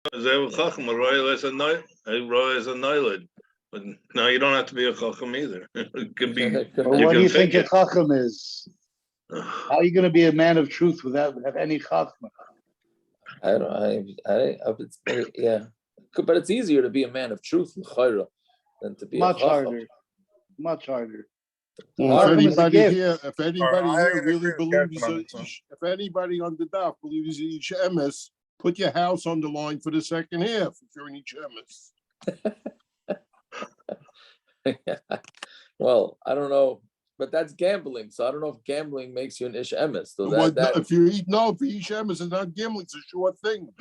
But no, you don't have to be a chacham either. It can be. Well, what do you think a chacham is? How are you going to be a man of truth without have any chachma? Yeah, but it's easier to be a man of truth than to be much a chacham. harder. Much harder. Well, if anybody here really believes, if anybody on the daf believes in each emes, put your house on the line for the second half if you're in each emes. Well, I don't know, but that's gambling. So I don't know if gambling makes you an ish emes. So if you eat emes, it's not gambling. It's a sure thing.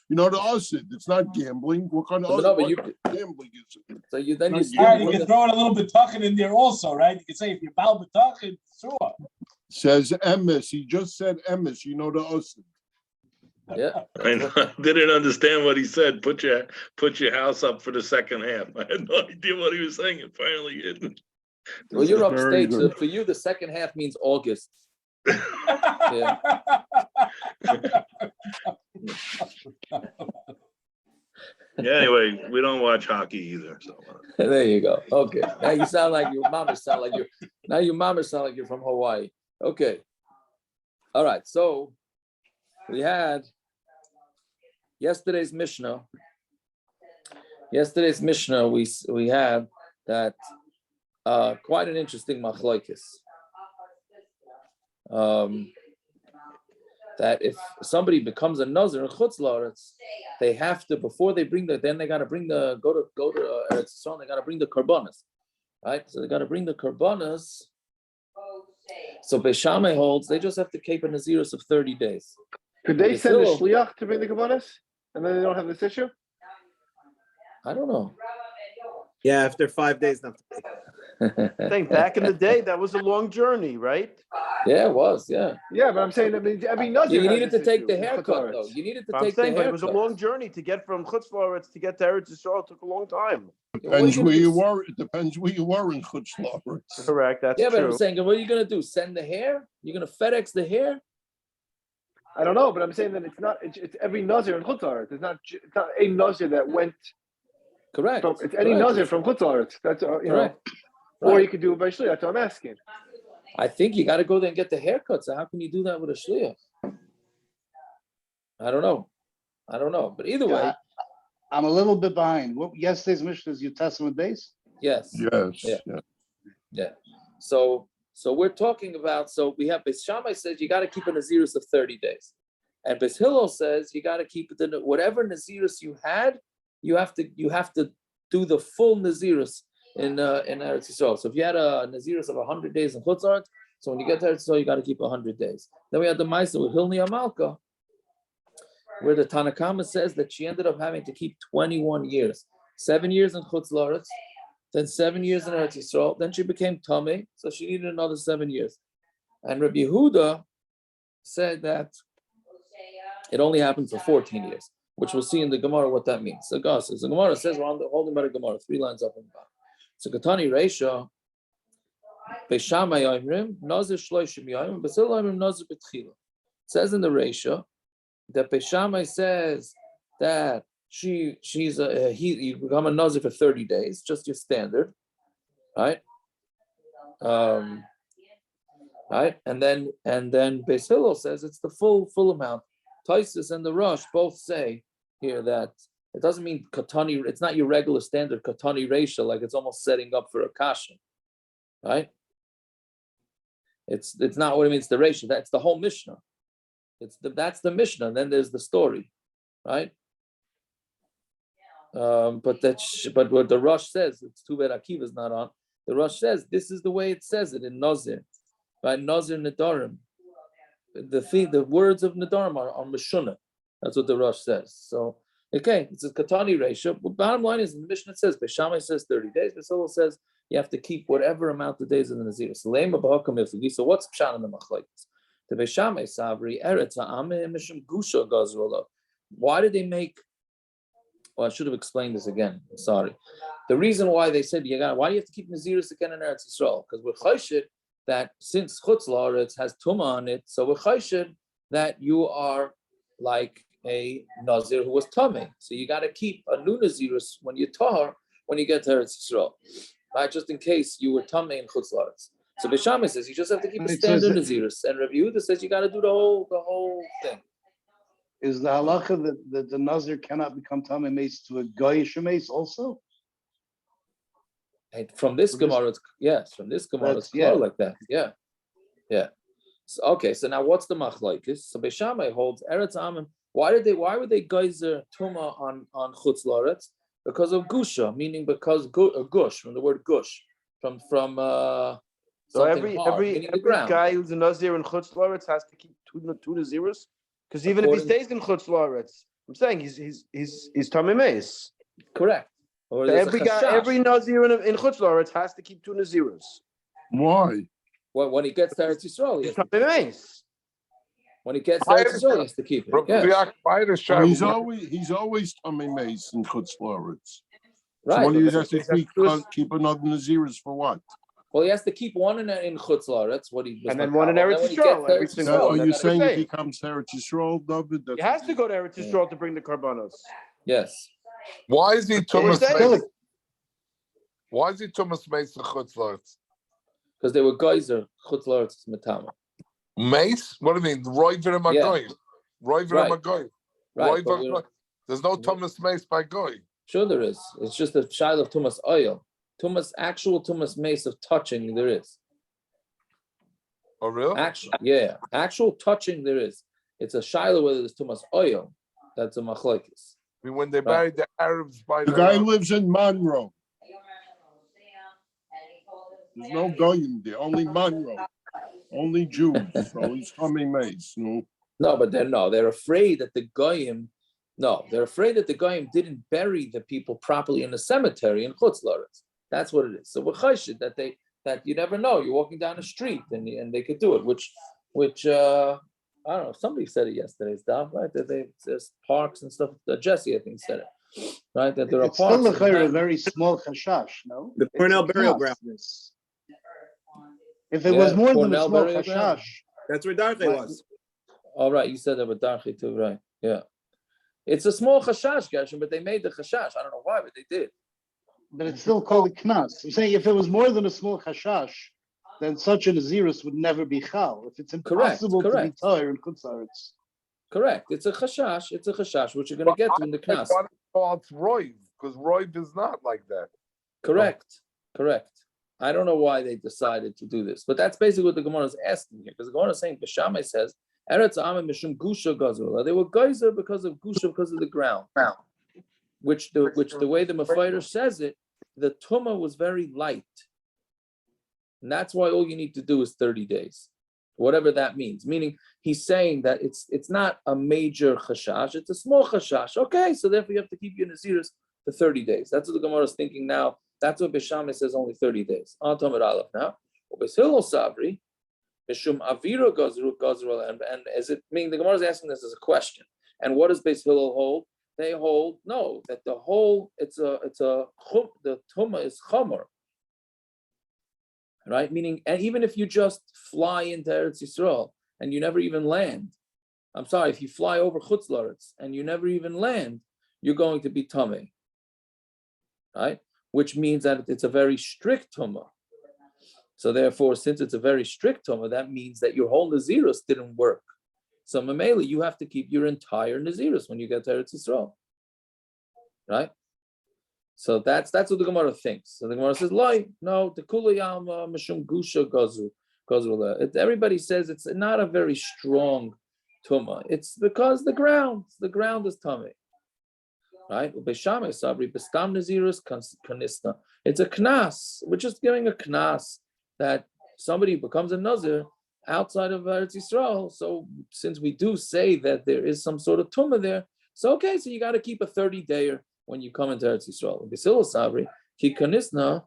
You know the osid. It's not gambling. What kind of gambling is it? So you can throw in a little bitachon in there also, right? You can say if you're bal bitachon, sure. Says emes. He just said emes. You know the osid. Yeah, I didn't understand what he said. Put your house up for the second half. I had no idea what he was saying. And finally, didn't. Well, you're upstate, so for you, the second half means August. Yeah. Yeah. Anyway, we don't watch hockey either. So there you go. Okay. Now you sound like your mama sound like you're. Now your mama sound like you're from Hawaii. Okay. All right. So we had yesterday's Mishna. Yesterday's Mishna, we had that quite an interesting Machlokes. That if somebody becomes a Nazir in chutz laaretz, they have to before they bring then they got to bring go to Eretz Yisrael. They got to bring the karbanas, right? So they got to bring the karbanas. So Beis Shamai holds they just have to keep a nazirus of 30 days. Could they send a shliach to bring the karbanas, and then they don't have this issue? I don't know. Yeah, after 5 days, not. I think back in the day that was a long journey, right? Yeah, it was. Yeah. Yeah, but I'm saying every Nazir. You needed to take the haircut, though. You needed to take the haircut. But it was a long journey to get from chutz laaretz to get to Eretz Yisrael. It took a long time. Depends where you were. It depends where you were in chutz laaretz. Correct. That's true. Yeah, but I'm saying, what are you going to do? Send the hair? You're going to FedEx the hair? I don't know, but I'm saying that it's not. It's every Nazir in chutz laaretz. It's not a Nazir that went. Correct. It's any Nazir from chutz laaretz. That's you know. Or you could do it by shliach. That's what I'm asking. I think you got to go there and get the haircut. So how can you do that with a shliach? I don't know. But either way, I'm a little bit behind. What yesterday's Mishna is your testament base? Yes. Yeah. So we're talking about. So we have Beis Shamai says you got to keep a nazirus of 30 days, and Beis Hillel says you got to keep whatever nazirus you had. You have to do the full nazirus in Eretz Yisrael. So if you had a nazirus of 100 days in chutz laaretz, so when you get to Eretz Yisrael, you got to keep 100 days. Then we had the Ma'aseh with Hilni Amalka, where the Tanakama says that she ended up having to keep 21 years, 7 years in chutz laaretz, then 7 years in Eretz Yisrael. Then she became tamei, so she needed another 7 years. And Rabbi Yehuda said that it only happened for 14 years, which we'll see in the Gemara what that means. So the Gemara says we're holding by the Gemara, 3 lines up and down. So Katani Reisha, Beis Shamai Oimrim, Nazir Shloishim Yoim, Beis Hillel Oimrim Nazir B'tchila. It says in the Reisha that Beis Shamai says that you become a Nazir for 30 days, just your standard, right? Right, and then Beis Hillel says it's the full amount. Taisus and the Rosh both say here that it doesn't mean katani. It's not your regular standard katani ratio, like it's almost setting up for a kasha, right? It's not what it means. The ratio. That's the whole Mishnah. That's the Mishnah. And then there's the story, right? But what the Rosh says, it's too bad Akiva's not on. The Rosh says this is the way it says it in Nazir, right? Nazir Nedarim. The words of Nedarim are Mishna. That's what the Rosh says. So. Okay, it's a katani ratio. But bottom line is, the Mishnah says, Beis Shamai says 30 days. Beis Hillel says you have to keep whatever amount of days in the nazir. So what's pshat in the Machlokes? The Beis Shamai savri eretz ha'ameh mishum gusha gazrola. Why did they make? Well, I should have explained this again. Sorry. The reason why they said why do you have to keep nazirus again in Eretz Yisrael? Because we're chayshid that since chutz laaretz has tumah on it, so we're chayshid that you are like. a Nazir who was tamei. So you got to keep a new Nazirus when you tahar, when you get to Eretz Yisrael, right? Just in case you were tamei in chutz laaretz. So Beis Shammai says you just have to keep a standard Nazirus, and Rabbi Yehuda says you got to do the whole thing. Is the halacha that the Nazir cannot become tamei mace to a goyish mace also? And from this Gemara, from this Gemara, it's clear like that. Yeah. So, okay, so now what's the Machlokes? So Beis Shammai holds Eretz Amim. Why would they gezeira tuma on chutz laaretz? Because of gusha, meaning because gush, from the word gush, from so every guy who's a Nazir in chutz laaretz has to keep two Naziros, because even if he stays in chutz laaretz, I'm saying he's tamei mace. Correct. So every Nazir in chutz laaretz has to keep two Naziros. Why? Well, when he gets to Eretz Yisrael, he's tamei mace. When he gets to Eretz Yisrael, he has to keep it. He's always tamei mace in chutz laaretz. Right. So when he has to keep another Naziris for what? Well, he has to keep one in chutz laaretz. And then one in Eretz Yisrael. Are you saying if he comes to Eretz Yisrael, David? He has to go to Eretz Yisrael to bring the karbanos. Yes. Why is he Thomas Mace? Why is he Thomas Mace in chutz laaretz? Because they were gezeira chutz laaretz metama. Mace? What do you mean? Roiver and Magoy. Roiver and Magoy. Right. There's no Thomas Mace by Goy. Sure there is. It's just a child of Tumas oil. Actual Tumas Mace of touching there is. Oh really? Actual touching there is. It's a shiloh whether it's Tumas oil. That's a Machlokes. I mean, when they buried the Arabs by the guy lives in Monroe. There's no goyim there, only Monroe, only Jews. So he's tamei mace. No, but they're afraid that the goyim. No, they're afraid that the goyim didn't bury the people properly in the cemetery in chutz laaretz. That's what it is. So we're chayshid that you never know. You're walking down the street and they could do it, which I don't know. Somebody said it yesterday's Daf, right? That there's parks and stuff. Jesse, I think, said it, right? That there are parks. It's still a very small chashash, no? The Cornell burial ground. If it was more than a small chashash, that's where Darche was. All right, you said that with Darche too, right? Yeah, it's a small chashash, Gershon, but they made the chashash. I don't know why, but they did. But it's still called a knas. I'm saying if it was more than a small chashash, then such a nazirus would never be chal. If it's impossible to be tahor in chutz laaretz. Correct. It's a chashash. It's a chashash, which you're going to get to in the knas. It's roiv, because roiv is not like that. Correct. I don't know why they decided to do this, but that's basically what the Gemara is asking here. Because the Gemara is saying, Beis Shammai says, Eretz Amim mishum gusha gezeira. They were gezeira because of gusha, because of the ground. Which the way the Mefayer says it, the tumah was very light. And that's why all you need to do is 30 days. Whatever that means. Meaning he's saying that it's not a major chashash, it's a small chashash. Okay, so therefore you have to keep your naziris for 30 days. That's what the Gemara is thinking now. That's what Beis Shammai says, only 30 days. On Tamid Aleph now. Beis Hillel Sabri, Mishum Avira Gazral, and as it meaning the Gemara is asking this as a question. And what does Beis Hillel hold? They hold no, that the whole the tumah is chomer. Right? Meaning, and even if you just fly into Eretz Yisrael and you never even land, I'm sorry, if you fly over chutz laaretz and you never even land, you're going to be tamei. Right? Which means that it's a very strict tumah. So therefore, since it's a very strict tumah, that means that your whole nazirus didn't work. So mamela, you have to keep your entire nazirus when you get to Eretz Yisrael. Right? So that's what the Gemara thinks. So the Gemara says, no, the kulayam mishum gusha gazru. Everybody says it's not a very strong tumah. It's because the ground is tamei. Right? Beis Shammai sabri bestam nazirus kanisna. It's a knas. We're just giving a knas that somebody becomes a nazir outside of Eretz Yisrael. So since we do say that there is some sort of tumah there, so okay, so you got to keep a 30-dayer when you come into Eretz Yisrael. Beis Hillel sabri ki kanisna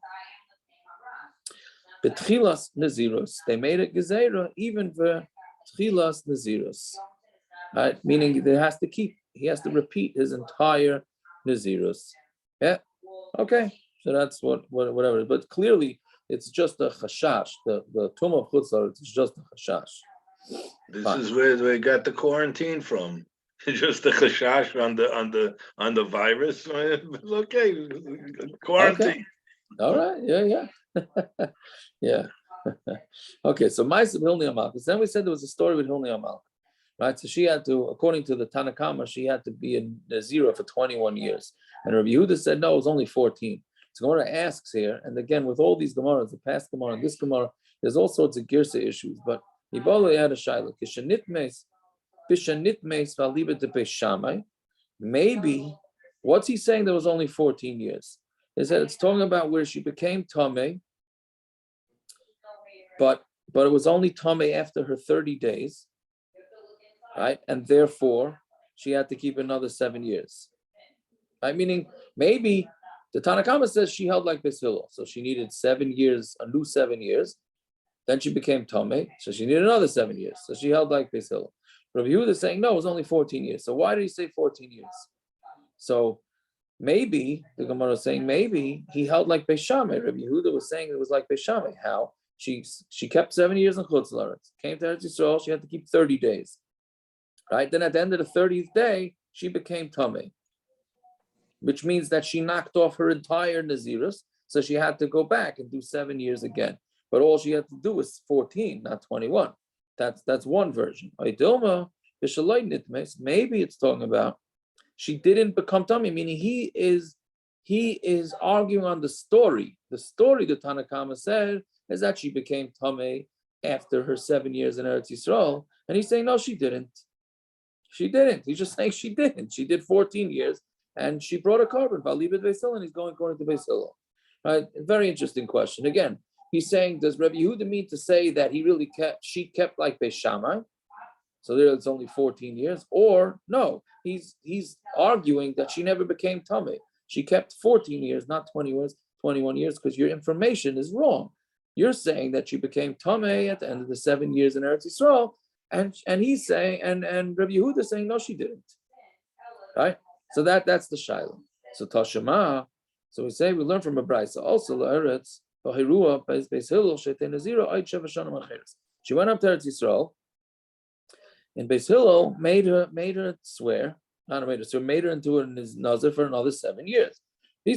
betchilas nazirus. They made it gezeira even for tchilas nazirus. Right? Meaning he has to repeat his entire nazirus. Yeah. Okay. So that's whatever. But clearly, it's just a chashash. The tumah of chutz laaretz is just a chashash. This is where they got the quarantine from. just the chashash on the virus. It's okay, quarantine. Okay. All right. Yeah. Yeah. Okay. So Ma'aseh Hilni Amalkus. Then we said there was a story with Hilni Amalkus, right? So she had to, according to the Tanakama, she had to be a Nazira for 21 years, and Rabbi Yehuda said no, it was only 14. So Gemara asks here, and again with all these Gemaras, the past Gemara and this Gemara, there's all sorts of girsa issues, but Ibala had a shayla. Shamai. Maybe what's he saying? There was only 14 years. Is that it's talking about where she became tamei, but it was only tamei after her 30 days, right? And therefore she had to keep another 7 years. Right? Meaning maybe the Tanakama says she held like Beis Hillel, so she needed 7 years, a new 7 years. Then she became tamei, so she needed another 7 years. So she held like Beis Hillel. Rabbi Yehuda is saying no, it was only 14 years. So why did he say 14 years? So maybe the Gemara is saying maybe he held like Beis Shamai. Rabbi Yehuda was saying it was like Beis Shamai. How? She kept 7 years in chutz laaretz. Came to Eretz Yisrael, she had to keep 30 days. Right? Then at the end of the 30th day, she became tamei, which means that she knocked off her entire nazirus, so she had to go back and do 7 years again. But all she had to do was 14, not 21. That's one version. Maybe it's talking about she didn't become tamei, meaning he is arguing on the story. The story the Tanakama said is that she became tamei after her 7 years in Eretz Yisrael, and he's saying no, she didn't. She didn't. He's just saying she didn't. She did 14 years, and she brought a carbon. Valibet Beis Hillel, and he's going according to Beis Hillel. Right? Very interesting question. Again, he's saying, does Rabbi Yehuda mean to say that she kept like Beis Shamai? So there it's only 14 years, or no? He's arguing that she never became tamei. She kept 14 years, not 21 years, because your information is wrong. You're saying that she became tamei at the end of the 7 years in Eretz Yisrael, and he's saying, and Rabbi Yehuda is saying, no, she didn't. Right? So that's the shayla. So Tashema, so we learn from a brayso also laaretz. She went up to Eretz Yisrael, and Beis Hillel made her swear, made her into a nazir for another 7 years. And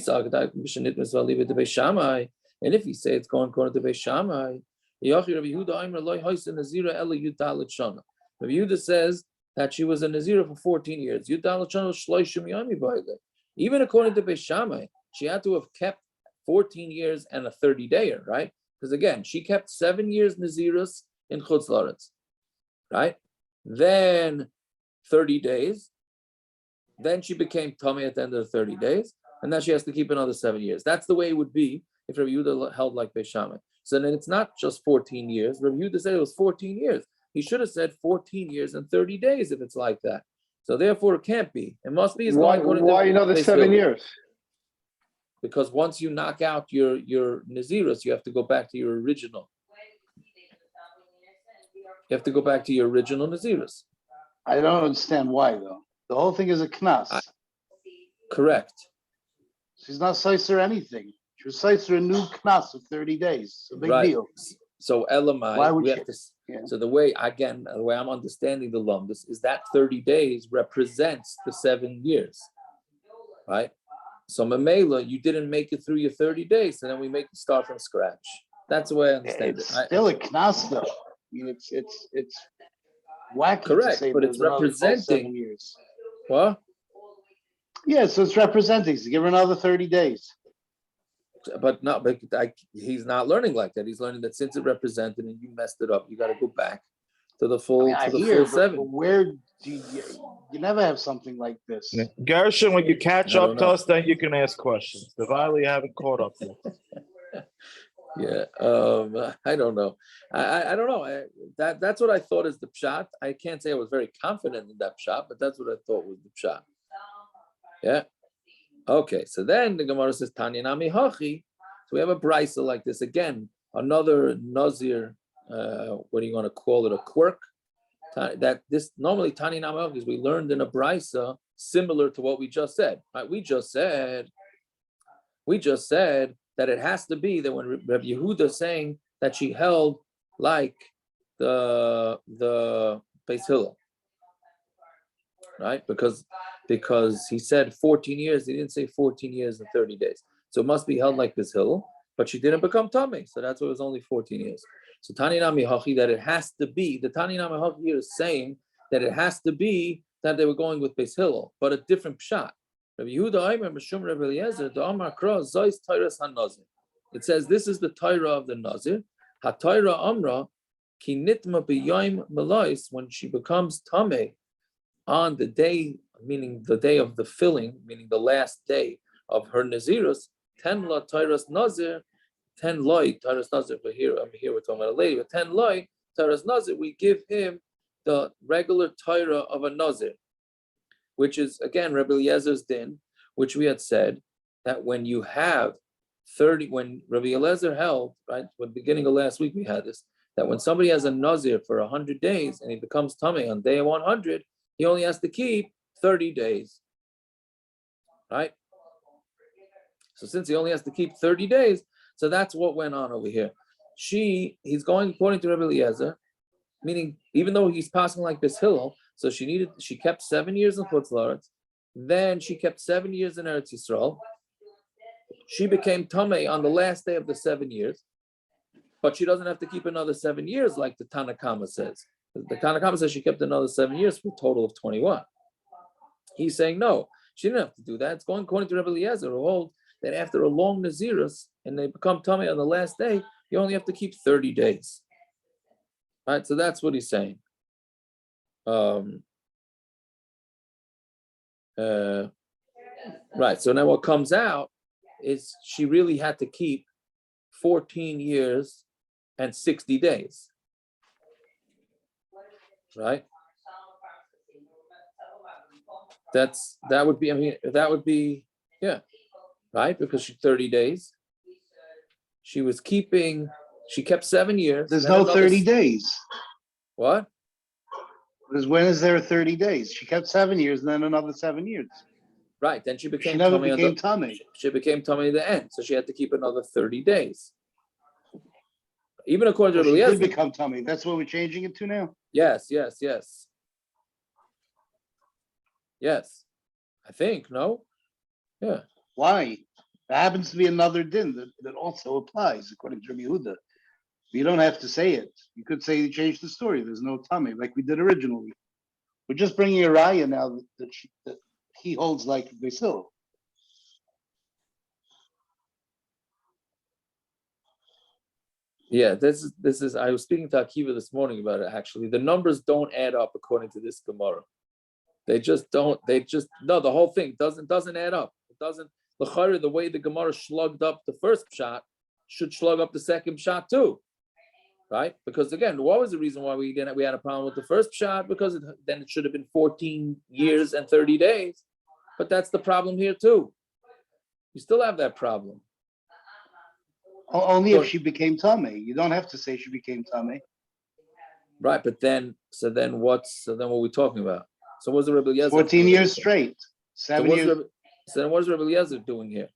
if he say it's going according to Beis Shamai, Rabbi Yehuda says that she was a nazir for 14 years. Even according to Beis Shamai, she had to have kept 14 years and a 30-dayer, right? Because again, she kept 7 years nazirus in chutz laaretz, right? Then 30 days. Then she became tamei at the end of the 30 days, and then she has to keep another 7 years. That's the way it would be if Rabbi Yehuda held like Beis Shamai. So then it's not just 14 years. Rabbi Yehuda said it was 14 years. He should have said 14 years and 30 days if it's like that. So therefore, it can't be. It must be. Why another 7 years? Because once you knock out your nazirus, you have to go back to your original. You have to go back to your original nazirus. I don't understand why though. The whole thing is a knas. Correct. She's not sizer anything. She was sizer a new knas of 30 days. It's a big deal. So Elamai, why would we have to. So the way I'm understanding the lumdus is that 30 days represents the 7 years, right? So Mamela, you didn't make it through your 30 days, so then we make you start from scratch. That's the way I understand it. Still a knas though. I mean, it's wacky. Correct, to say but it's representing 7 years. What? Yeah, so it's representing. So give her another 30 days. But he's not learning like that. He's learning that since it represented and you messed it up, you got to go back to the full full 7. But where do you never have something like this? Gershon, when you catch up to us, then you can ask questions. The Valley haven't caught up yet. Yeah, I don't know. I don't know. That's what I thought is the pshat. I can't say I was very confident in that pshat, but that's what I thought was the pshat. Yeah. Okay, so then the Gemara says Tanya Nami Hachi. So we have a brisa like this again, another nazir. What do you want to call it? A quirk. That this normally Tanya Nami Hachi is we learned in a brisa similar to what we just said. Right? We just said that it has to be that when Rabbi Yehuda is saying that she held like the Beis Hillel, right? Because he said 14 years. He didn't say 14 years and 30 days. So it must be held like Beis Hillel, but she didn't become tamei. So that's why it was only 14 years. So Tani Nami Hachi, that it has to be, the Tani Nami Hachi here is saying that it has to be that they were going with Beis Hillel, but a different pshat. Rabbi Yehuda, I remember Shum Rabbi Eliezer, the Amar Kra, Zois Tairas HaNazir. It says this is the Torah of the Nazir. HaTorah Amra, Ki Nitma B'Yom Melais, when she becomes tamei on the day, meaning the day of the filling, meaning the last day of her Nazirus, 10 la Tairas Nazir, 10 loy Tairas Nazir, but here we're talking about a lady, but 10 loy Tairas Nazir, we give him the regular Torah of a Nazir, which is again Rabbi Eliezer's din, which we had said that when you have 30, when Rabbi Eliezer held, right, at the beginning of last week we had this, that when somebody has a Nazir for 100 days and he becomes tamei on day 100, he only has to keep 30 days, right? So since he only has to keep 30 days, so that's what went on over here. He's going according to Rabbi Eliezer, meaning even though he's passing like Beis Hillel, so she kept 7 years in chutz laaretz, then she kept 7 years in Eretz Yisrael. She became tamei on the last day of the 7 years, but she doesn't have to keep another 7 years like the Tanna Kama says. The Tanna Kama says she kept another 7 years for a total of 21. He's saying no, she didn't have to do that. It's going according to Rabbi Eliezer, who holds that after a long Nazirus and they become tamei on the last day, you only have to keep 30 days. All right, so that's what he's saying. Right, so now what comes out is she really had to keep 14 years and 60 days. Right? That would be, yeah, right? Because she's 30 days. She kept 7 years. There's no 30 days. What? Because when is there 30 days? She kept 7 years and then another 7 years. Right, then she became never tamei. became tamei. She became tamei at the end, so she had to keep another 30 days. Even according to Rabbi Eliezer, she did become tamei. That's what we're changing it to now? Yes. I think, no? Yeah. Why? There happens to be another din that also applies, according to Rabbi Yehuda. You don't have to say it. You could say you changed the story. There's no tamei, like we did originally. We're just bringing a raya now that he holds like Beis Hillel. Yeah, this is. I was speaking to Akiva this morning about it. Actually, the numbers don't add up according to this Gemara. They just don't. The whole thing doesn't add up. It doesn't. The way the Gemara slugged up the first shot should slug up the second shot too, right? Because again, what was the reason why we had a problem with the first shot? Because then it should have been 14 years and 30 days. But that's the problem here too. You still have that problem. Only if she became tamei. You don't have to say she became tamei. Right, but then what are we talking about? So what's the Rebbe Eliezer? 14 years straight. 7 years. So then what is Rebbe Eliezer doing here?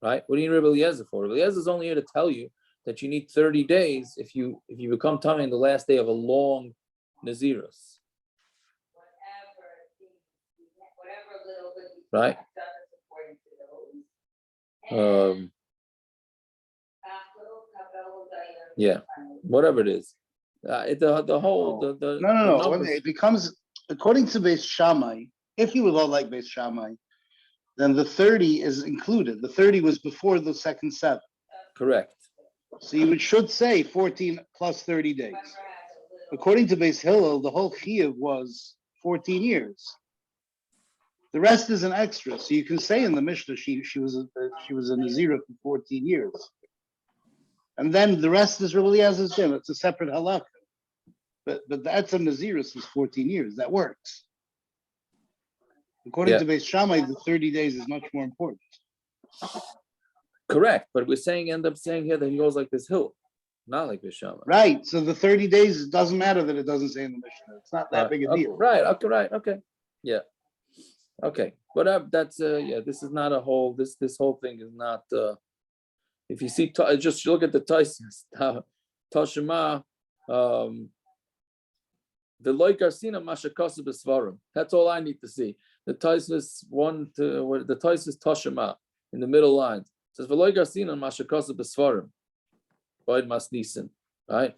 Right? What do you need Rebbe Eliezer for? Rebbe Eliezer is only here to tell you that you need 30 days if you become tamei on the last day of a long Nazirus. Right? Yeah, whatever it is. No. It becomes, according to Beis Shamai, if you would all like Beis Shamai, then the 30 is included. The 30 was before the second 7. Correct. So you should say 14 plus 30 days. According to Beis Hillel, the whole chiyuv was 14 years. The rest is an extra. So you can say in the Mishna she was a Nazira for 14 years. And then the rest is really as it's been. It's a separate halakha. But that's a Nazirus is 14 years. That works. According to Beis Shammai, the 30 days is much more important. Correct. But end up saying here that he goes like Beis Hillel, not like Beis Shammai. Right. So the 30 days, it doesn't matter that it doesn't say in the Mishnah. It's not that big a deal. Right. Okay. Yeah. Okay. But that's this is not a whole, this whole thing is not, if you see, just look at the Taisis, Tashima, The loy garsina mashakasa b'svarim. That's all I need to see. The Tosfos the Tosfos Toshima in the middle line says v'loy garsina mashakasa b'svarim. Boyd masnisin, right?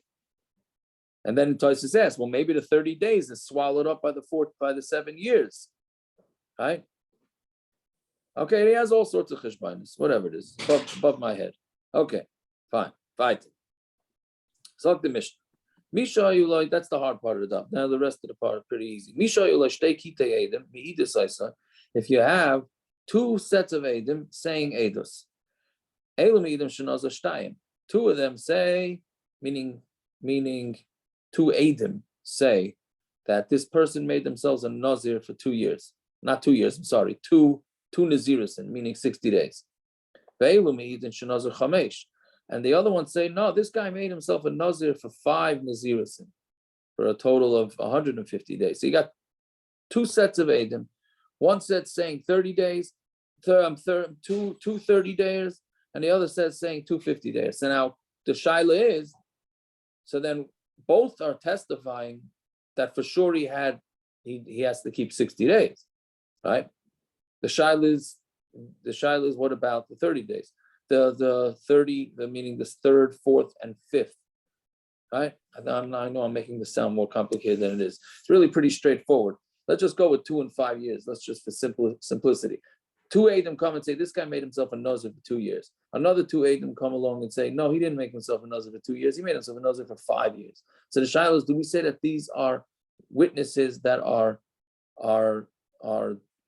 And then Tosfos asks, well, maybe the 30 days is swallowed up by the 7 years, right? Okay, he has all sorts of cheshbonos, whatever it is, above my head. Okay, fine, fight. So the Mishna. Misha Yulai, that's the hard part of the daf. Now the rest of the part is pretty easy. Misha Yulai shtei kitei edim meidus isa. If you have 2 sets of edim saying edus, elam edim shenaza shtayim. 2 of them say, meaning 2 edim say that this person made themselves a nazir for 2 years. Not 2 years. I'm sorry. 2 nazirusin, meaning 60 days. Ve'elam edim shenaza chamesh. And the other ones say, no, this guy made himself a nazir for 5 nazirusin, for a total of 150 days. So you got 2 sets of edim. One set saying 30 days, 2 30 days, and the other set saying 250 days. So now the shaila is, so then both are testifying that for sure he has to keep 60 days, right? The shaila is what about the 30 days? The 30, meaning this 3rd, 4th, and 5th, right? I know I'm making this sound more complicated than it is. It's really pretty straightforward. Let's just go with 2 and 5 years. Let's just for simplicity. 2 Adam come and say, this guy made himself a nazir for 2 years. Another 2 Adam come along and say, no, he didn't make himself a nazir for 2 years. He made himself a nazir for 5 years. So the shaila is, do we say that these are witnesses that are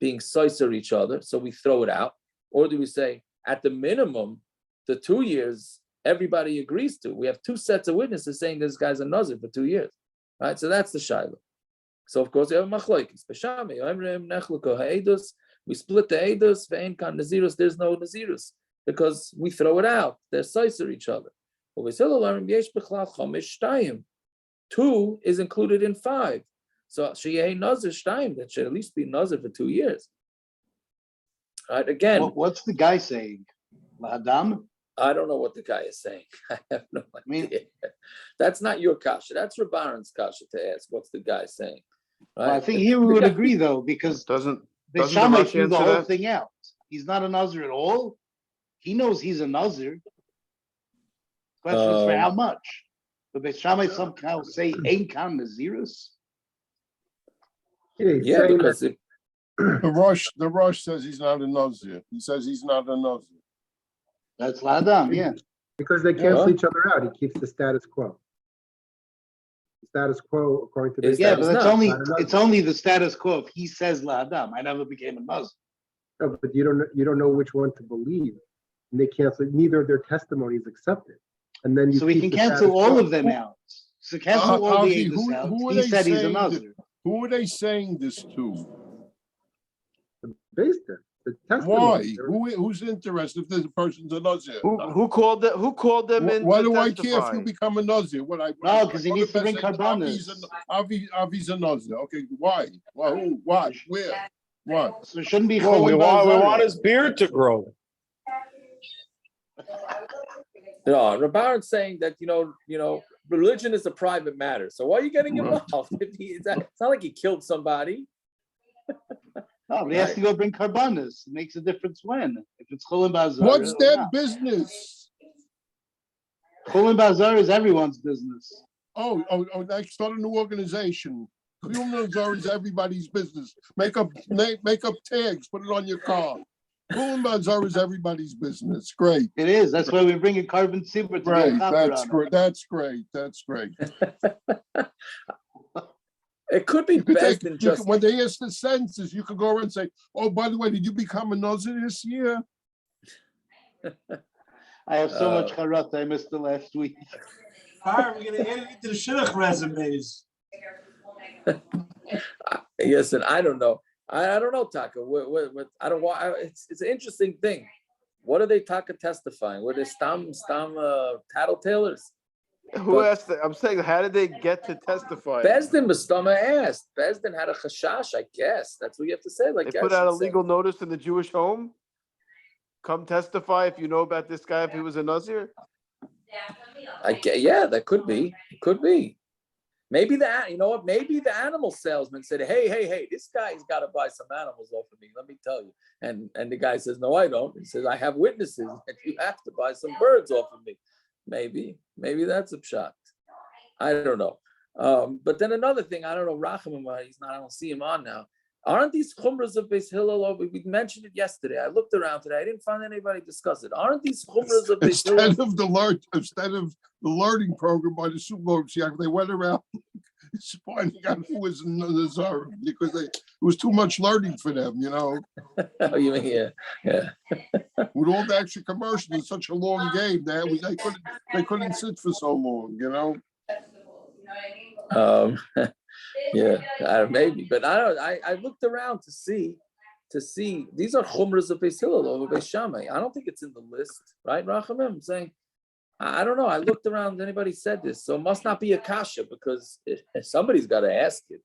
being sicer each other, so we throw it out? Or do we say, at the minimum, the 2 years, everybody agrees to. We have 2 sets of witnesses saying this guy's a nazir for 2 years, right? So that's the shaila. So of course, you have Machlokes. We split the edus, ve'enkan nazirus, there's no nazirus, because we throw it out. They're sicer each other. 2 is included in 5. So sheyeh nazir shtayim, that should at least be nazir for 2 years. Right, again. What's the guy saying? L'adam? I don't know what the guy is saying. I have no idea. That's not your kasha. That's Rabbaran's kasha to ask. What's the guy saying? Right? Well, I think here we would agree though, because doesn't Shamai threw the whole thing out. He's not a nazir at all. He knows he's a nazir. Question is for how much? But Shamai somehow say ain't kan nazirus. Yeah, because The Rosh says he's not a nazir. He says he's not a nazir. That's l'adam, yeah. Because they cancel each other out. He keeps the status quo. The status quo, according to this. Yeah, but it's only the status quo. If he says l'adam, I never became a nazir. No, but you don't know which one to believe, and they cancel. Neither of their testimonies accepted, and then so we can cancel all of them out. So cancel all the edus out. He said he's a nazir. Who are they saying this to? Based on the testimony. Why? Who's interested if this person's a nazir? Who called them in? Why do I care if you become a nazir? No, because he needs to bring karbanos. Avi's a nazir. Okay, why? Well, who? Why? Where? What? So it shouldn't be. Well, we want his beard to grow. No, Rabbaran's saying that religion is a private matter. So why are you getting involved? It's not like he killed somebody. No, but he has to go bring karbanos. It makes a difference when. If it's chulin bazar. What's their business? Chulin bazar is everyone's business. Oh! Like start a new organization. Chulin bazar is everybody's business. Make up tags. Put it on your car. Chulin bazar is everybody's business. Great. It is. That's why we bring a carbon sever to right. That's great. That's great. That's great. It could be best than just when they ask the census, you could go around and say, "Oh, by the way, did you become a nazir this year?" I have so much charata I missed the last week. All right, we're gonna add it into the shidduch resumes. Yes, and I don't know. I don't know, Taka. I don't want. It's an interesting thing. What are they Taka testifying? Were they stam tattletales? Who asked that? I'm saying, how did they get to testify? Bezdin Bastama asked. Bezdin had a chashash, I guess. That's what you have to say. Like they put out a legal notice in the Jewish home. Come testify if you know about this guy, if he was a nazir. That could be. It could be. Maybe maybe the animal salesman said, hey, this guy's got to buy some animals off of me. Let me tell you. And the guy says, no, I don't. He says, I have witnesses that you have to buy some birds off of me. Maybe that's a pshat. I don't know. But then another thing, I don't know, Rachamim, I don't see him on now. Aren't these chumras of Beis Hillel? We mentioned it yesterday. I looked around today. I didn't find anybody discuss it. Aren't these chumras of Beis Hillel? Instead of the learning program by the Supermarket, they went around finding out who was in the Nazar because it was too much learning for them, Oh, you mean, yeah. With all the extra commercials, it's such a long game. They couldn't sit for so long, Yeah, maybe, but I looked around to see these are chumras of Beis Hillel over Beis Shamai. I don't think it's in the list, right, Rachamim? I'm saying, I don't know. I looked around. Anybody said this, so it must not be a kasha because somebody's got to ask it.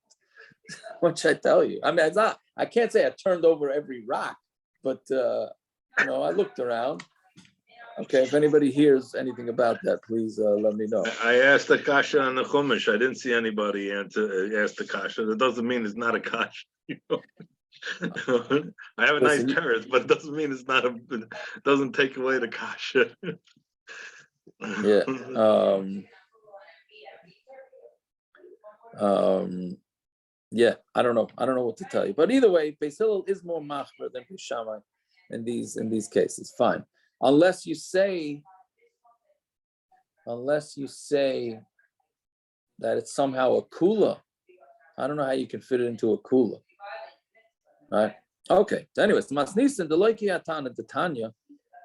What should I tell you? I mean, it's not. I can't say I turned over every rock, but I looked around. Okay, if anybody hears anything about that, please let me know. I asked the kasha on the chumash. I didn't see anybody ask the kasha. That doesn't mean it's not a kasha. I have a nice terrace, but it doesn't mean it's not doesn't take away the kasha. Yeah. Yeah. I don't know what to tell you. But either way, Beis Hillel is more machmer than Beis Shamai in these cases. Fine. Unless you say that it's somehow a kula. I don't know how you can fit it into a kula. Right? Okay. So anyways, the Masnisin, the Loiki Atan and the Tanya,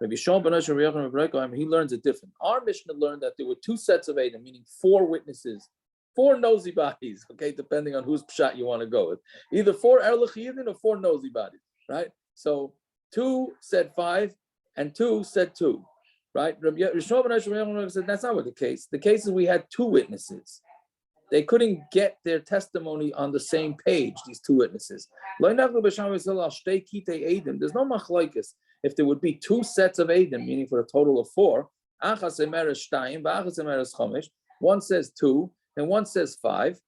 maybe Sean Benosh and he learns it different. Our Mishna learned that there were two sets of Adam, meaning 4 witnesses, 4 nosy bodies, okay, depending on whose pshat you want to go with. Either 4 Erlich Yidin or 4 nosy bodies, right? So 2 said 5 and 2 said 2, right? Rishon said that's not what the case. The case is we had 2 witnesses. They couldn't get their testimony on the same page, these 2 witnesses. There's no Machlokes. If there would be 2 sets of Adam, meaning for a total of 4, one says 2 and one says 5,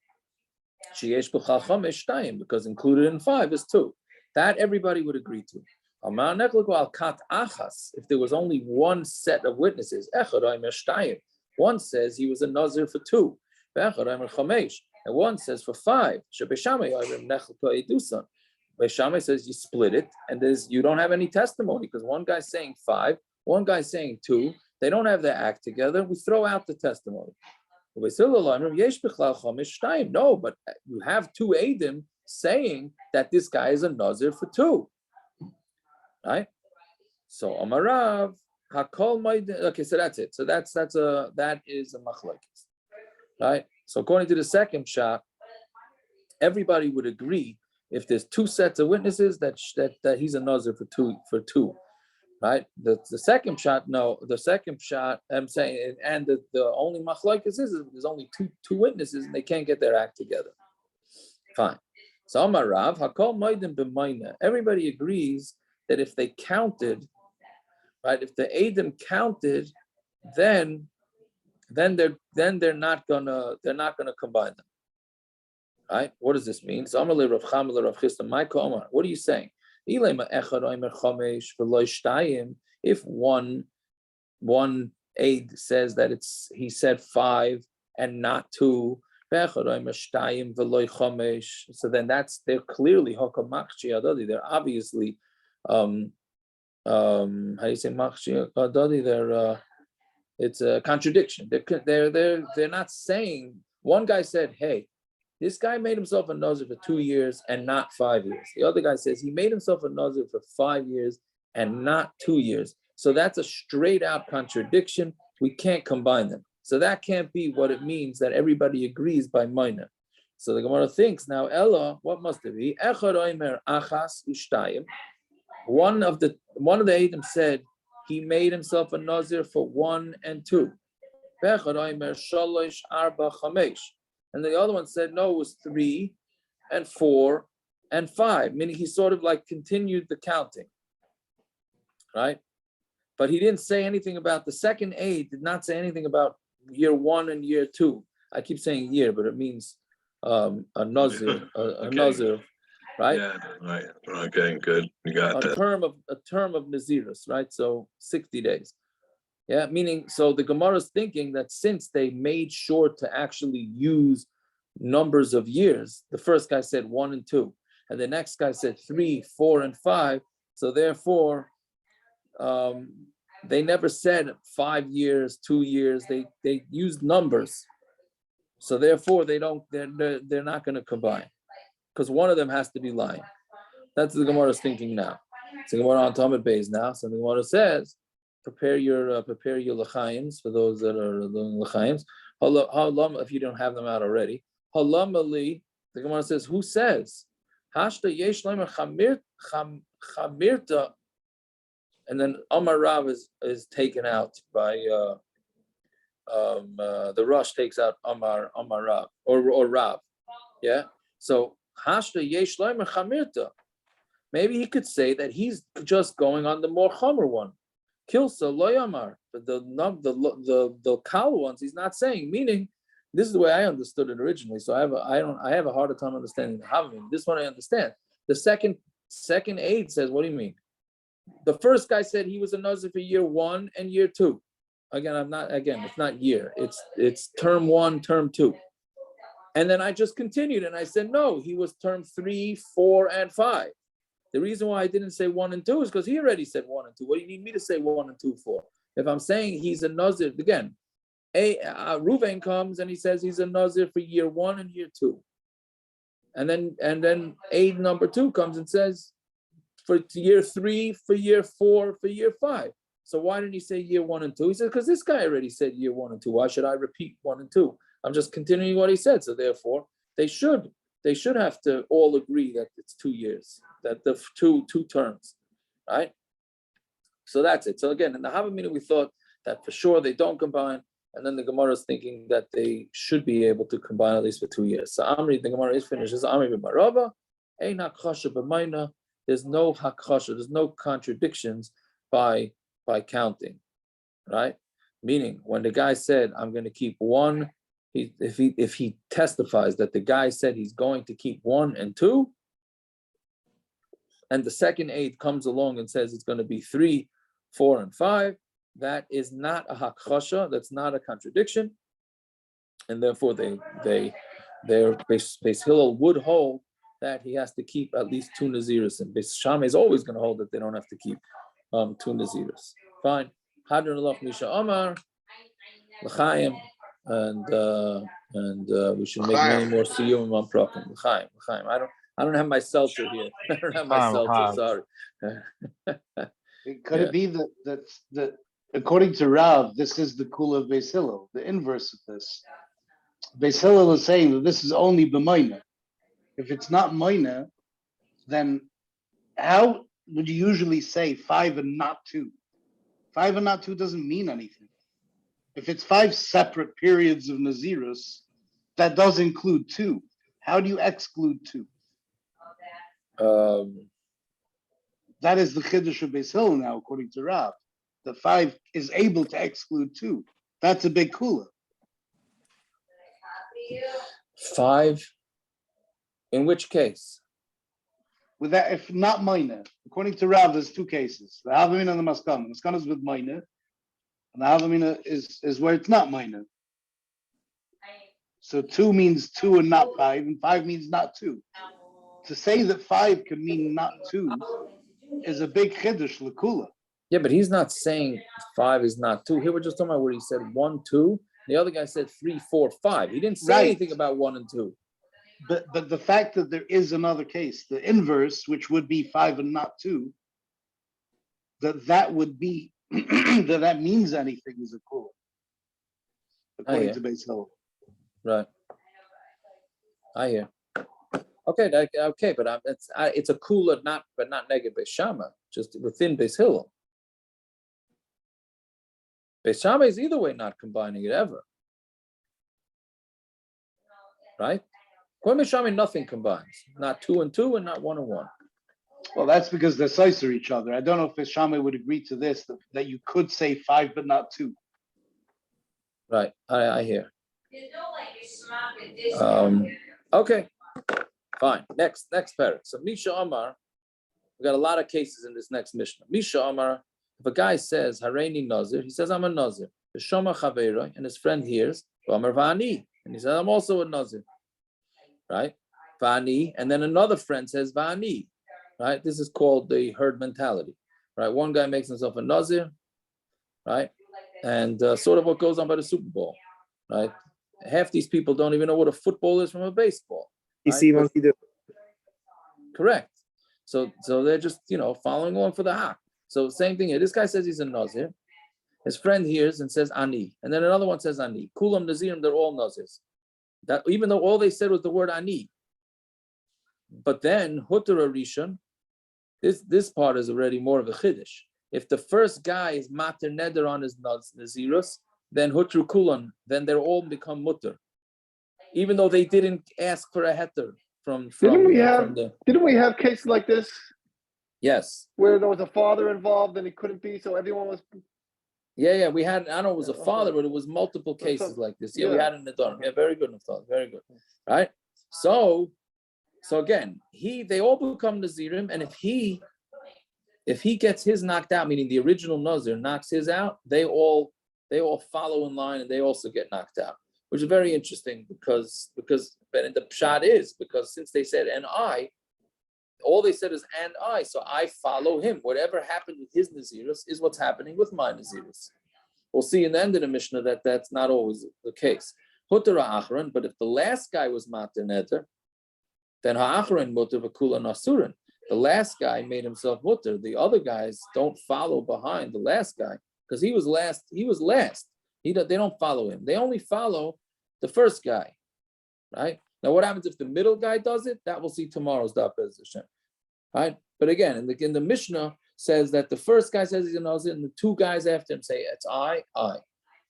because included in 5 is 2. That everybody would agree to. If there was only 1 set of witnesses, one says he was a Nazir for 2, and one says for 5. Beis Shamai says you split it, and you don't have any testimony because one guy's saying 5, one guy's saying 2. They don't have their act together. We throw out the testimony. No, but you have 2 Adam saying that this guy is a Nazir for 2, right? So Amarav Hakol Maiden. Okay, so that's it. So that is a Machlokes, right? So according to the second shot, everybody would agree. If there's 2 sets of witnesses, that he's a Nazir for two, right? The second shot, no. The second shot, I'm saying, and the only Machlokes is there's only two witnesses and they can't get their act together. Fine. So Amar Rav Hakol Maiden b'Mayna. Everybody agrees that if they counted, right? If the Adam counted, then they're not gonna combine them. Right? What does this mean? So what are you saying? If one aid says that he said 5 and not 2, so then they're clearly they're obviously how do you say it's a contradiction. They're not saying. One guy said, hey, this guy made himself a Nazir for 2 years and not 5 years. The other guy says he made himself a Nazir for 5 years and not 2 years. So that's a straight out contradiction. We can't combine them. So that can't be what it means that everybody agrees by minor. So the Gemara thinks now, Ella, what must it be? One of the Adam said he made himself a Nazir for 1 and 2. And the other one said, no, it was 3 and 4 and 5, meaning he sort of like continued the counting, right? But he didn't say anything about the second aid, did not say anything about year 1 and year 2. I keep saying year, but it means a nazir, nazir, right? Yeah, right. Okay, good. You got that. A term of nazirus, right? So 60 days. Yeah, meaning, so the Gemara is thinking that since they made sure to actually use numbers of years, the first guy said 1 and 2, and the next guy said 3, 4, and 5. So therefore, they never said 5 years, 2 years. They used numbers. So therefore, they're not going to combine, because one of them has to be lying. That's the Gemara's thinking now. So Gemara on Amud Beis now. So the Gemara says, prepare your l'chaims for those that are doing l'chaims. If you don't have them out already. Halamali, the Gemara says, who says? Hashta yesh leimer chamirta, and then Amar Rav is taken out by the Rosh takes out Amar Rav or Rav. Yeah. So Hashta yesh leimer chamirta. Maybe he could say that he's just going on the more chomer one. Kilsa loyamar, the cow ones he's not saying. Meaning, this is the way I understood it originally. So I have a harder time understanding the Havamim. This one I understand. The second aid says, what do you mean? The first guy said he was a nazir for year 1 and year 2. It's not year. It's term 1, term 2. And then I just continued and I said, no, he was term 3, 4, and 5. The reason why I didn't say 1 and 2 is because he already said 1 and 2. What do you need me to say 1 and 2 for? If I'm saying he's a nazir, again, Ruvain comes and he says he's a nazir for year 1 and year 2. And then aid number 2 comes and says for year 3, for year 4, for year 5. So why didn't he say year 1 and 2? He said, because this guy already said year 1 and 2. Why should I repeat 1 and 2? I'm just continuing what he said. So therefore, they should have to all agree that it's 2 years, that the two terms, right? So that's it. So again, in the Havamina, we thought that for sure they don't combine, and then the Gemara is thinking that they should be able to combine at least for 2 years. So Amri, the Gemara is finished. Amri b'marava, ein hakchasha b'mayna. There's no hakchasha, there's no contradictions by counting, right? Meaning, when the guy said, "I'm going to keep 1," if he testifies that the guy said he's going to keep 1 and 2, and the second aid comes along and says it's going to be 3, 4, and 5, that is not a hakchasha. That's not a contradiction, and therefore their Beis Hillel would hold that he has to keep at least 2 naziris, and Beis Shamai is always going to hold that they don't have to keep 2 naziris. Fine. Hadron Allah Misha Amar L'chaim, and we should make many more siyum on Prakim. L'chaim. I don't have my seltzer here. I don't have my seltzer. Sorry. Could it be that according to Rav, this is the kula of Beis Hillel, the inverse of this? Beis Hillel is saying that this is only b'mayna. If it's not mayna, then how would you usually say 5 and not 2? 5 and not 2 doesn't mean anything. If it's 5 separate periods of Nazirus, that does include 2. How do you exclude 2? That is the Chiddush of Beis Hillel now, according to Rav. The 5 is able to exclude 2. That's a big kula. 5? In which case? With that, if not minor, according to Rav, there's 2 cases: the Havamina and the Maskana. The Maskana is with minor, and the Havamina is where it's not minor. So 2 means 2 and not 5, and 5 means not 2. To say that 5 can mean not 2 is a big chiddush l'kula. Yeah, but he's not saying 5 is not 2. Here we're just talking about where he said 1, 2. The other guy said 3, 4, 5. He didn't say anything about 1 and 2. But the fact that there is another case, the inverse, which would be 5 and not 2, that would be that means anything is a kula, according to Beis Hillel. Right. I hear. Okay, but it's a kula, not neged Beis Shammai, just within Beis Hillel. Beis Shammai is either way not combining it ever, right? Beis Shammai nothing combines, not 2 and 2 and not 1 and 1. Well, that's because they're sizer each other. I don't know if Shamai would agree to this, that you could say 5 but not 2. Right, I hear. Okay, fine. Next parak. So Misha Amar, we got a lot of cases in this next Mishnah. Misha Amar, if a guy says Hareini Nazir, he says I'm a Nazir. The Shama Chaveira, and his friend hears Amar Vani, and he says I'm also a Nazir. Right, Vani, and then another friend says Vani. Right, this is called the herd mentality. Right, one guy makes himself a Nazir. Right, and sort of what goes on by the Super Bowl. Right, half these people don't even know what a football is from a baseball. You see, monkey do. Correct. So they're just following along for the hak. So same thing here. This guy says he's a Nazir. His friend hears and says Ani, and then another one says Ani. Kulam Nazirim, they're all Nazirs. That even though all they said was the word Ani. But then Hutara Rishon, this part is already more of a chiddush. If the first guy is mater neder on his Nazirus, then Hutru Kulan, then they're all become mutter. Even though they didn't ask for a heter from Didn't we have cases like this? Yes. Where there was a father involved and it couldn't be, so everyone was. Yeah, we had. I don't know, it was a father, but it was multiple cases like this. Yeah, we had in the Durham. Yeah, very good, Naftali, very good. Right. So again, they all become Nazirim, and if he gets his knocked out, meaning the original Nazir knocks his out, they all follow in line and they also get knocked out, which is very interesting because but the pshat is because since they said and I, all they said is and I, so I follow him. Whatever happened with his Nazirus is what's happening with my Nazirus. We'll see in the end of the Mishnah that that's not always the case. Hutara achron, but if the last guy was mater neder, then ha'achron muter v'kula nasurin. The last guy made himself mutter. The other guys don't follow behind the last guy because he was last. They don't follow him. They only follow the first guy, right? Now, what happens if the middle guy does it? That we'll see tomorrow's Daf Yomi Nazir, right? But again, in the Mishnah says that the first guy says he's a Nazir, and the two guys after him say it's I,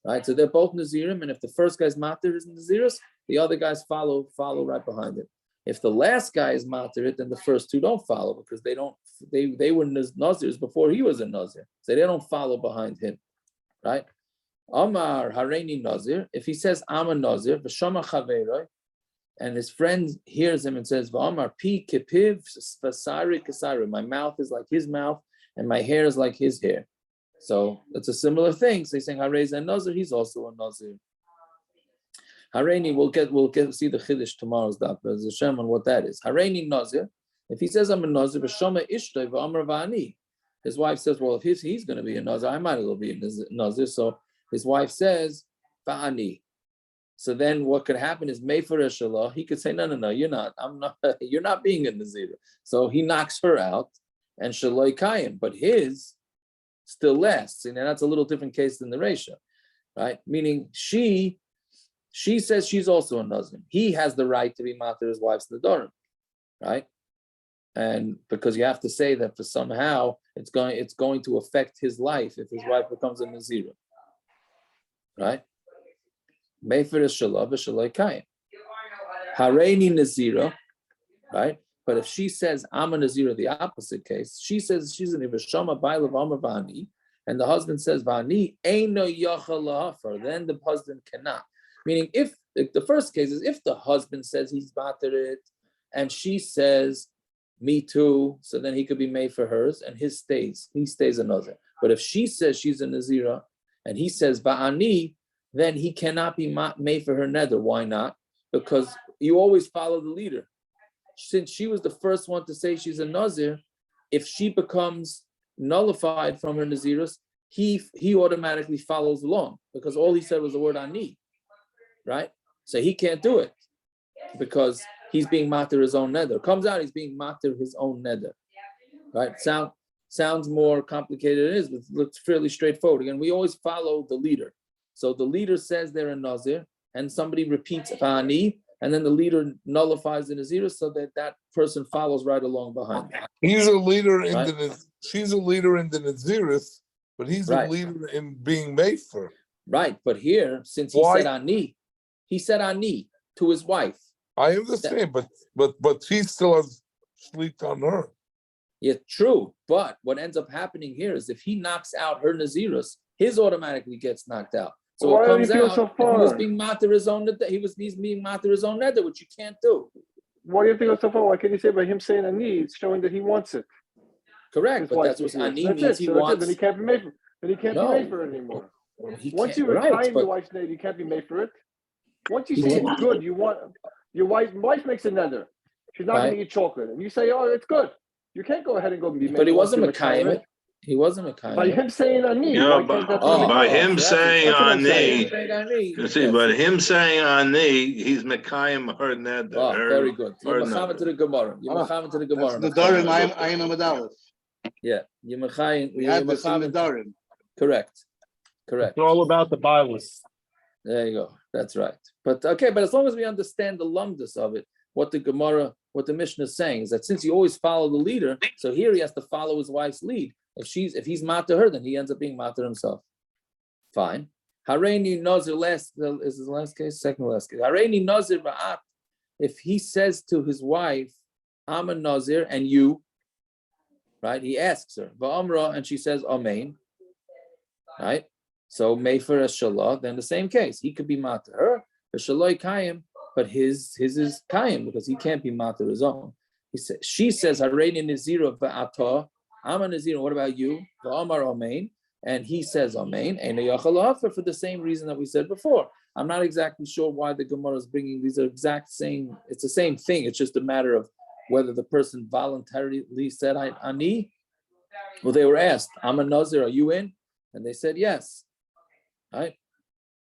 right? So they're both Nazirim, and if the first guy's matir is Nazirus, the other guys follow right behind it. If the last guy is matir, then the first two don't follow because they were Nazirs before he was a Nazir, so they don't follow behind him, right? Amar Hareini Nazir, if he says I'm a Nazir, v'shama chaveroi, and his friend hears him and says, V'amar pi kipiv v'sari kasari, my mouth is like his mouth and my hair is like his hair. So it's a similar thing. So he's saying Harei a Nazir, he's also a Nazir. Hareini, we'll get see the chiddush tomorrow's Daf Hashem on what that is. Hareini Nazir, if he says I'm a Nazir, v'shama ishtoi v'amar v'ani, his wife says, well, if he's going to be a Nazir, I might as well be a Nazir. So his wife says, v'ani. So then what could happen is Meifarish Allah, he could say, no, you're not. I'm not, you're not being a Nazir. So he knocks her out and Shaloi Kayim, but his still lasts. And that's a little different case than the Reisha, right? Meaning she says she's also a Nazir. He has the right to be mater his wife's Nadorim, right? And because you have to say that for somehow it's going to affect his life if his wife becomes a Nazir, right? Meiferish Shalov Shaloi Kayim. Hareini Nazira, right? But if she says I'm a Nazira, the opposite case, she says she's an Ivashama Bailav Amar Vani, and the husband says Vani, Eino Yachal Lahafar, then the husband cannot. Meaning, if the first case is if the husband says he's baterit and she says me too, so then he could be made for hers, and he stays a Nazir. But if she says she's a Nazira and he says Va'ani, then he cannot be made for her nether. Why not? Because you always follow the leader. Since she was the first one to say she's a Nazir, if she becomes nullified from her Nazirus, he automatically follows along because all he said was the word ani, right? So he can't do it because he's being matir his own nether. Comes out, he's being matir his own nether, right? Sounds more complicated than it is, but it looks fairly straightforward. Again, we always follow the leader. So the leader says they're a Nazir, and somebody repeats Ani, and then the leader nullifies the Nazir so that person follows right along behind them. He's a leader in she's a leader in the Naziris, but he's a leader in being made for. Right, but here, since he said Ani to his wife. I understand, but he still has sleep on her. Yeah, true. But what ends up happening here is if he knocks out her Nazirus, his automatically gets knocked out. So Why it comes do you feel out so if he was far? being matir his own, he's being matir his own nether, which you can't do. Why do you have to go so far? Why can't you say by him saying ani, it's showing that he wants it? Correct, but that's what ani That's means. it. He So wants. then he can't be made for. Then he can't be made for it anymore. Once you retire your wife's name, you can't be made for it. Once you say it's good, you want your wife makes a nether. She's not going to eat chocolate, and you say, "Oh, it's good." You can't go ahead and go be made. But he wasn't Mekayim. He wasn't Mekayim. By him saying ani, by him saying ani, you see, but him saying ani, he's Mekayim her neder. Oh, very good. You're Mechayim to the Gemara. You're Mechayim to the Gemara. That's the Darim. I am a Medalif. Yeah, you're Mechayim. We had this in the Darim. Correct. It's all about the Bibles. There you go. That's right. But okay, but as long as we understand the lumdus of it, what the Gemara, what the Mishna is saying is that since you always follow the leader, so here he has to follow his wife's lead. If he's matir her, then he ends up being matir himself. Fine. Hareini Nazir, is this the last case? Second to last case. Hareini Nazir ba'at. If he says to his wife, I'm a Nazir and you, right? He asks her, Va'amra, and she says, Amen. Right? So Mefer as Shalah, then the same case. He could be matir her, but Shaloi Kayim, but his is Kayim because he can't be matir his own. She says, Hareini Nazir ba'atah. I'm a Nazir. What about you? Va'amar Amen. And he says Amen. And for the same reason that we said before. I'm not exactly sure why the Gemara is bringing these are exact same. It's the same thing. It's just a matter of whether the person voluntarily said Ani. Well, they were asked, I'm a Nazir. Are you in? And they said yes. Right.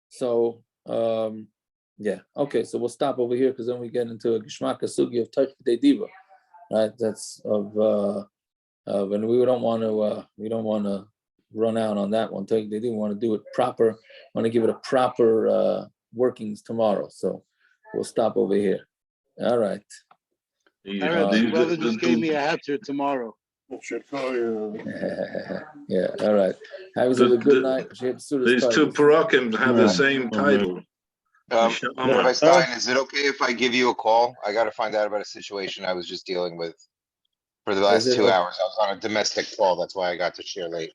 So yeah. Okay. So we'll stop over here because then we get into a Gishmaka Sugi of Touch Diva. Right. That's of. And we don't want to run out on that one. They didn't want to do it proper. Want to give it a proper workings tomorrow. So we'll stop over here. All right. The brother just gave me a hatcher tomorrow. Yeah. All right. Have a good night. These two parakim have the same title. Rabbi Stein, is it okay if I give you a call? I got to find out about a situation I was just dealing with. For the last 2 hours, I was on a domestic call. That's why I got to share late.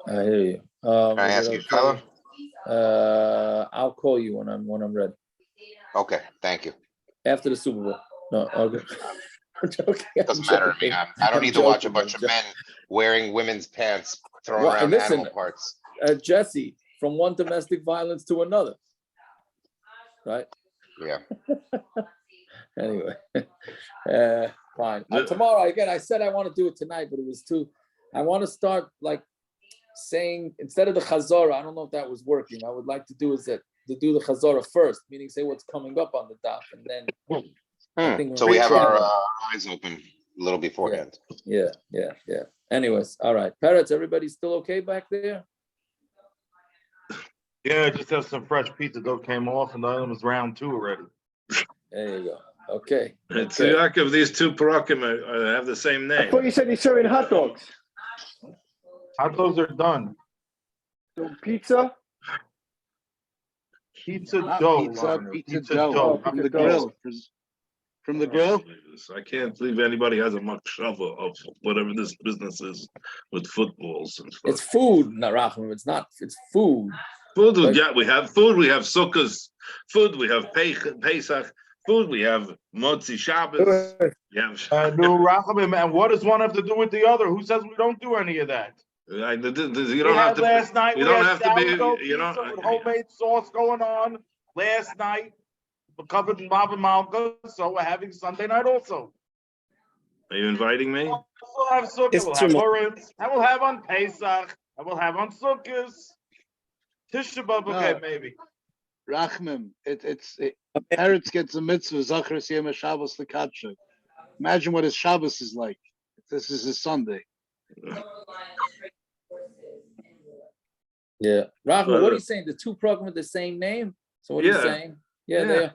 I hear you. Can I ask you, fella? I'll call you when I'm ready. Okay, thank you. After the Super Bowl. No, okay. I'm joking. Doesn't matter to me. I don't need to watch a bunch of men wearing women's pants, throwing around animal parts. Jesse, from one domestic violence to another. Right? Yeah. Anyway. Fine. Tomorrow, again, I said I want to do it tonight, but it was too. I want to start like saying instead of the chazara. I don't know if that was working. I would like to do the chazara first, meaning say what's coming up on the daf, and then. So we have our eyes open a little beforehand. Yeah. Anyways, all right, Peretz, everybody still okay back there? Yeah, I just have some fresh pizza dough came off, and the other was round 2 already. There you go. Okay. It's Yaakov. These two parakim have the same name. I thought you said he's serving hot dogs. Hot dogs are done. So pizza? Pizza dough. Pizza dough from the grill. From the grill? I can't believe anybody has a machshava of whatever this business is with footballs and stuff. It's food, Narachim. It's not. It's food. Food. We have food. We have sukkahs. Food. We have Pesach. Food, we have Motzi Shabbos. And what does one have to do with the other? Who says we don't do any of that? You don't have to. Last night, you don't have to be. You know, with homemade sauce going on last night. We're covered in Bob and Malka, so we're having Sunday night also. Are you inviting me? We'll have sukkah. We'll have Purim. I will have on Pesach. I will have on Sukkot. Tisha B'av, okay, maybe. Rachmim, Eretz gets a mitzvah, Zachar Yom Shabbos L'Kadsha. Imagine what his Shabbos is like. This is his Sunday. Yeah. Rachmim, what are you saying? The two programs with the same name? So what are you saying? Yeah.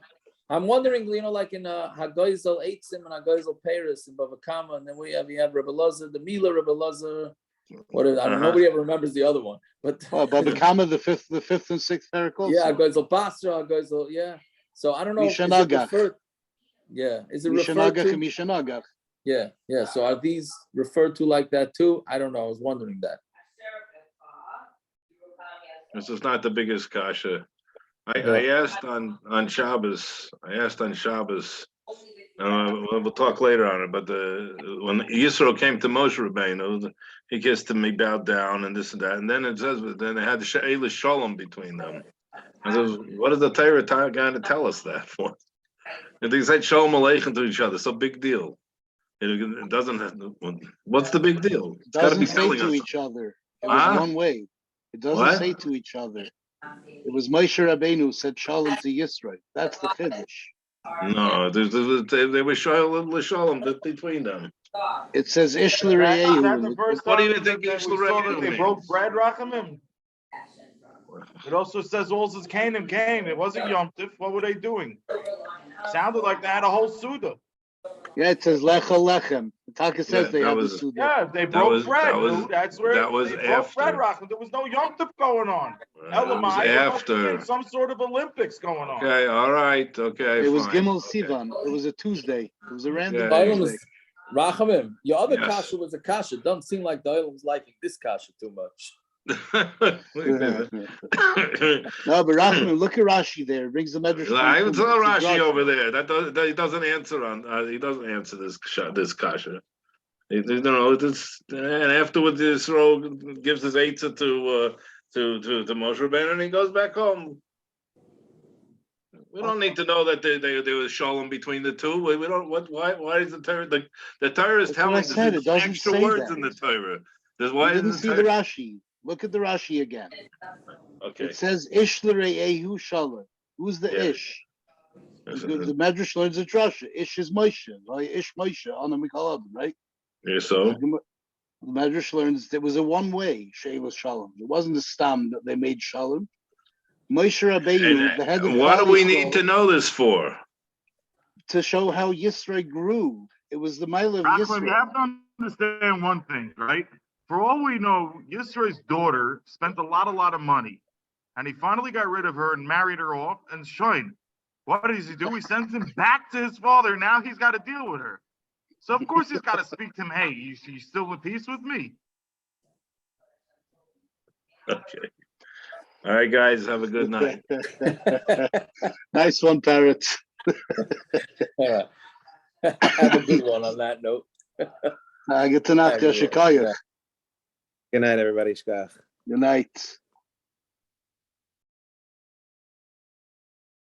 I'm wondering, like in Hagoizel Eitzim and Hagoizel Paris in Bava Kama, and then we have Rebbe Lazar, the Mila Rebbe Lazar. I don't know. Nobody ever remembers the other one. But Bava Kama, the fifth and sixth parak also. Yeah, Hagoizel Basra, Hagoizel, So I don't know. Mishanagach. Is it referred to? Mishanagach. Yeah. So are these referred to like that too? I don't know. I was wondering that. This is not the biggest kasha. I asked on Shabbos. We'll talk later on it. But when Yisro came to Moshe Rabbeinu, he kissed him, he bowed down, and this and that. And then it says, then they had the She'ela Shalom between them. And says, what is the Torah going to tell us that for? And they said Shalom Aleichem to each other. So big deal. It doesn't have. What's the big deal? It doesn't say to each other. It was one way. It doesn't say to each other. It was Moshe Rabbeinu who said Shalom to Yisro. That's the Kiddush. No, they were Shalom between them. It says Ish L'Reyehu. What do you think Ish L'Reyehu means? They broke bread, Rachamim. It also says also Canaan came. It wasn't Yom Tif. What were they doing? Sounded like they had a whole Suda. Yeah, it says Lecha Lechem. The Taka says they had the Suda. Yeah, they broke bread. That's where that was they after. Broke bread, Rachamim. There was no Yom Tif going on. That was after. Some sort of Olympics going on. Okay, all right, okay. It was Gimel Sivan. It was a Tuesday. It was a random Tuesday. Rachamim, your other kasha was a kasha. Doesn't seem like the Olam's liking this kasha too much. No, but Rachamim, look at Rashi there. It brings the Medrash. I saw Rashi over there. He doesn't answer on. He doesn't answer this kasha. And afterwards, Yisro gives his eitzah to Moshe Rabbeinu, and he goes back home. We don't need to know that there was shalom between the two. We don't. Why is the Torah? The Torah is telling us there's extra words in the Torah. You didn't see the Rashi. Look at the Rashi again. Okay. It says Ish L'Reyehu Shalom. Who's the Ish? The Medrash learns a drasha. Ish is Moshe. Right? Ish Moshe on the Mikal Adam, right? Yeah, so the Medrash learns there was a one-way She'ela Shalom. It wasn't a stam that they made Shalom. Moshe Rabbeinu, the head of what do we need to know this for? To show how Yisro grew. It was the mile of Yisro. You have to understand one thing, right? For all we know, Yisro's daughter spent a lot of money, and he finally got rid of her and married her off. And Shoin, what does he do? He sends him back to his father. Now he's got to deal with her. So of course he's got to speak to him. Hey, you still in peace with me? Okay. All right, guys. Have a good night. Nice one, Parrot. Have a good one on that note. Good night, Shikaya. Good night, everybody. Shkach. Good night.